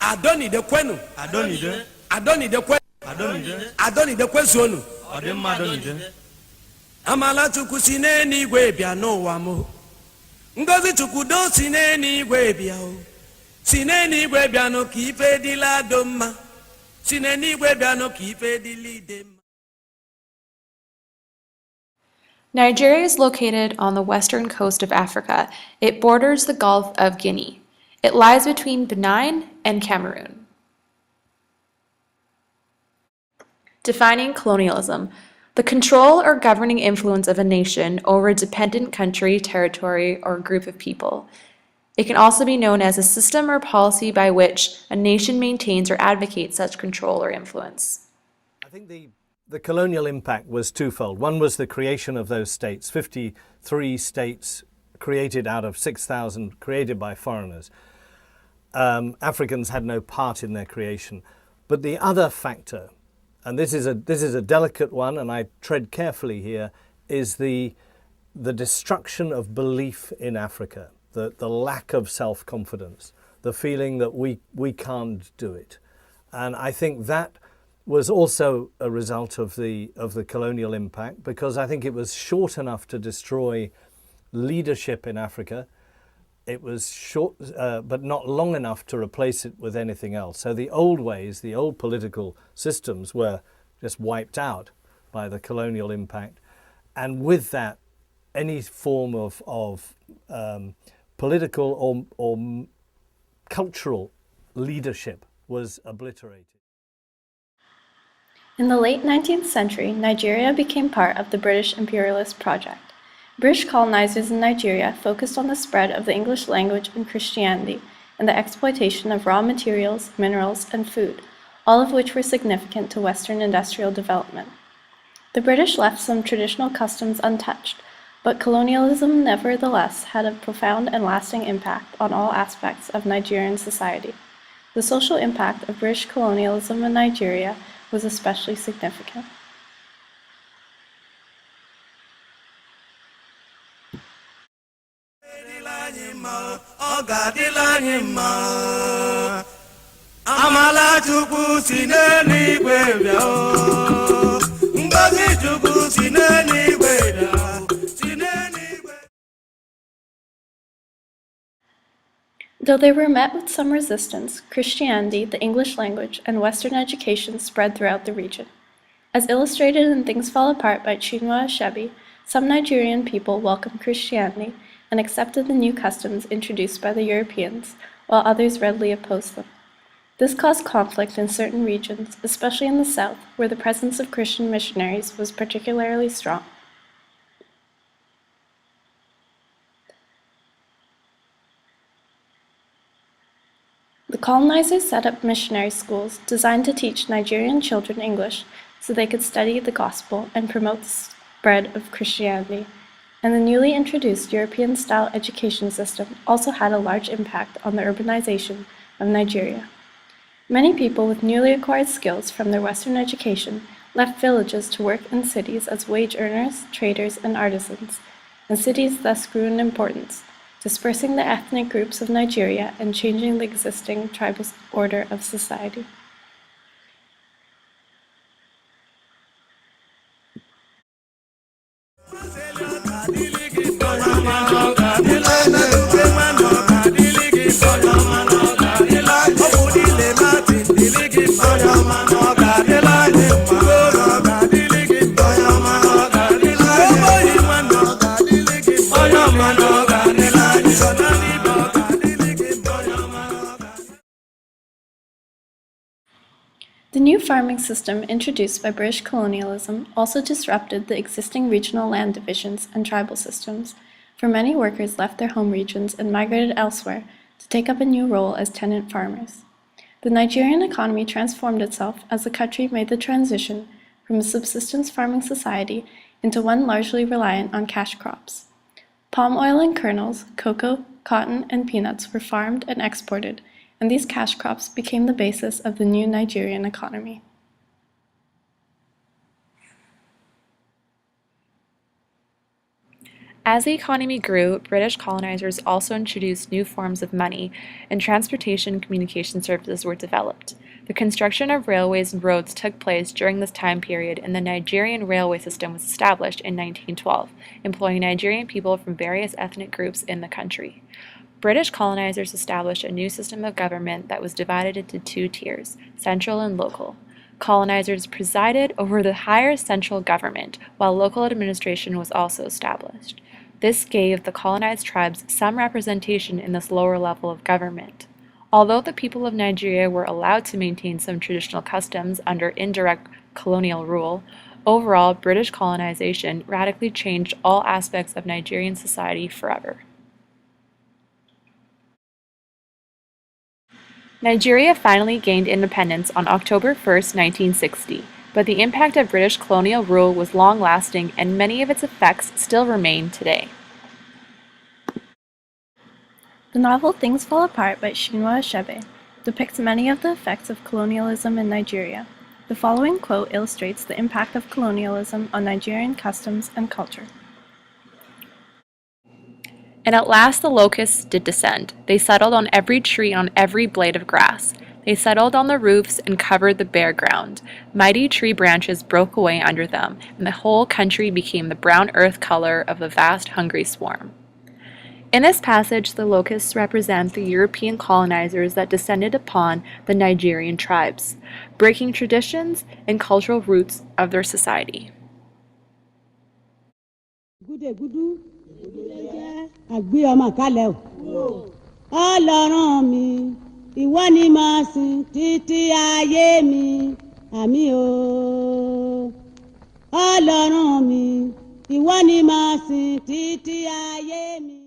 Adoni de kwenu. Adoni de. Adoni de kwenu. Adoni de. Adoni de kwezonu. Odimma adoni de. Amala Chukwu si n'eluigwe bịa n'ụwa m. Ngozi Chukwu do si n'eluigwe bịa o. Si n'eluigwe bịa nụ ka ife dịla ado mma. Si n'eluigwe bịa nụ ka ife dịla ide mma. Nigeria is located on the western coast of Africa. It borders the Gulf of Guinea. It lies between Benin and Cameroon. Defining colonialism: the control or governing influence of a nation over a dependent country, territory, or group of people. It can also be known as a system or policy by which a nation maintains or advocates such control or influence. I think the colonial impact was twofold. One was the creation of those states, 53 states created out of 6,000 created by foreigners. Africans had no part in their creation. But the other factor, and this is a delicate one, and I tread carefully here, is the destruction of belief in Africa, the lack of self-confidence, the feeling that we can't do it. And I think that was also a result of the colonial impact, because I think it was short enough to destroy leadership in Africa. It was short, but not long enough to replace it with anything else. So the old ways, the old political systems were just wiped out by the colonial impact. And with that, any form of political or cultural leadership was obliterated. In the late 19th century, Nigeria became part of the British imperialist project. British colonizers in Nigeria focused on the spread of the English language and Christianity and the exploitation of raw materials, minerals, and food, all of which were significant to Western industrial development. The British left some traditional customs untouched, but colonialism nevertheless had a profound and lasting impact on all aspects of Nigerian society. The social impact of British colonialism in Nigeria was especially significant. Amala Chukwu si n'eluigwe bịa o. Ngozi Chukwu si n'eluigwe bịa o. Si n'eluigwe. Though they were met with some resistance, Christianity, the English language, and Western education spread throughout the region. As illustrated in Things Fall Apart by Chinua Achebe, some Nigerian people welcomed Christianity and accepted the new customs introduced by the Europeans, while others readily opposed them. This caused conflict in certain regions, especially in the south, where the presence of Christian missionaries was particularly strong. The colonizers set up missionary schools designed to teach Nigerian children English so they could study the gospel and promote the spread of Christianity. And the newly introduced European-style education system also had a large impact on the urbanization of Nigeria. Many people with newly acquired skills from their Western education left villages to work in cities as wage earners, traders, and artisans, and cities thus grew in importance, dispersing the ethnic groups of Nigeria and changing the existing tribal order of society. The new farming system introduced by British colonialism also disrupted the existing regional land divisions and tribal systems, for many workers left their home regions and migrated elsewhere to take up a new role as tenant farmers. The Nigerian economy transformed itself as the country made the transition from a subsistence farming society into one largely reliant on cash crops. Palm oil and kernels, cocoa, cotton, and peanuts were farmed and exported, and these cash crops became the basis of the new Nigerian economy. As the economy grew, British colonizers also introduced new forms of money, and transportation and communication services were developed. The construction of railways and roads took place during this time period, and the Nigerian railway system was established in 1912, employing Nigerian people from various ethnic groups in the country. British colonizers established a new system of government that was divided into two tiers, central and local. Colonizers presided over the higher central government, while local administration was also established. This gave the colonized tribes some representation in this lower level of government. Although the people of Nigeria were allowed to maintain some traditional customs under indirect colonial rule, overall British colonization radically changed all aspects of Nigerian society forever. Nigeria finally gained independence on October 1, 1960, but the impact of British colonial rule was long-lasting and many of its effects still remain today. The novel Things Fall Apart by Chinua Achebe depicts many of the effects of colonialism in Nigeria. The following quote illustrates the impact of colonialism on Nigerian customs and culture. And at last the locusts did descend. They settled on every tree and on every blade of grass. They settled on the roofs and covered the bare ground. Mighty tree branches broke away under them, and the whole country became the brown earth color of the vast hungry swarm. In this passage, the locusts represent the European colonizers that descended upon the Nigerian tribes, breaking traditions and cultural roots of their society. Ọlọ́run mi, ìwọ ni màá sìn títí ayé mi, àmín o. Ọlọ́run mi, ìwọ ni màá sìn títí ayé mi.